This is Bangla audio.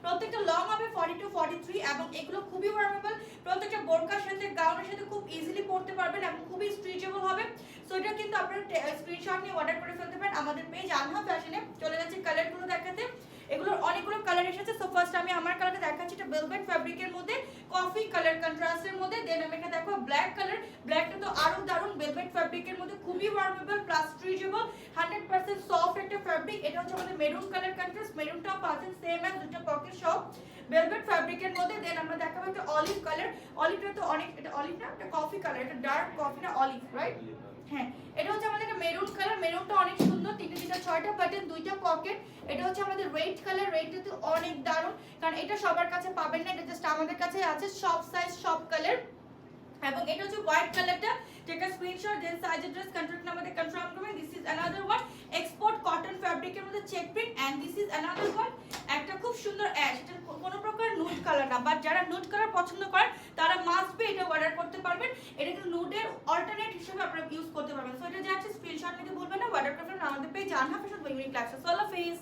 প্রত্যেকটা লং হবে 40 to 43 এবং এগুলো খুবই ওয়ার্মেবল, প্রত্যেকটা বোরকার সাথে গাউনের সাথে খুব ইজিলি পরতে পারবেন এবং খুবই স্ট্রেচেবল হবে। সো এটা কিন্তু আপনারা স্ক্রিনশট নিয়ে অর্ডার করে ফেলতে পারেন আমাদের পেজ আনহা ফ্যাশনে। চলে যাচ্ছে কালারগুলো দেখাতে, এগুলোর অনেকগুলো কালার এসেছে। সো ফার্স্ট আমি আমার কালারটা দেখাচ্ছি, এটা ভেলভেট ফ্যাব্রিকের মধ্যে কফি কালার কন্ট্রাস্টের মধ্যে। দেন আমি এটা দেখো ব্ল্যাক কালার, ব্ল্যাকটা তো আরো দারুন, ভেলভেট ফ্যাব্রিকের মধ্যে খুবই ওয়ার্মেবল প্লাস স্ট্রেচেবল, 100% সফট একটা ফ্যাব্রিক। এটা হচ্ছে আমাদের মেরুন কালার কন্ট্রাস্ট, মেরুনটা পাচ্ছেন সেম অ্যাজ দুটো পকেট সব ভেলভেট ফ্যাব্রিকের মধ্যে। দেন আমরা দেখাবো একটা অলিভ কালার, অলিভটা তো অনেক, এটা অলিভ না, এটা কফি কালার, এটা ডার্ক কফি না অলিভ, রাইট? হ্যাঁ, এটা হচ্ছে আমাদের একটা মেরুন কালার, মেরুনটা অনেক সুন্দর, তিনটা ছয়টা বাটন, দুইটা পকেট। এটা হচ্ছে আমাদের রেড কালার, রেডটা তো অনেক দারুণ, কারণ এটা সবার কাছে পাবেন না, এটা জাস্ট আমাদের কাছে আছে, সব সাইজ সব কালার। এবং এটা হচ্ছে হোয়াইট কালারটা, take a screenshot, then size address contact নাম্বারে কনফার্ম করবেন। This is another one export cotton ফ্যাব্রিকের মধ্যে check print, and this is another one একটা খুব সুন্দর অ্যাশ, এটা কোনো প্রকার নুড কালার না, বাট যারা নুড কালার পছন্দ করেন তারা মাস্ট বি এটা অর্ডার করতে পারবেন। এটা কিন্তু নুডের অল্টারনেট হিসেবে আপনারা ইউজ করতে পারবেন। সো এটা যাচ্ছে স্ক্রিনশট নিতে ভুলবেন না, অর্ডার করবেন আমাদের পেজ আনহা ফ্যাশন উইং ক্লাস। সো আল্লাহ হাফেজ।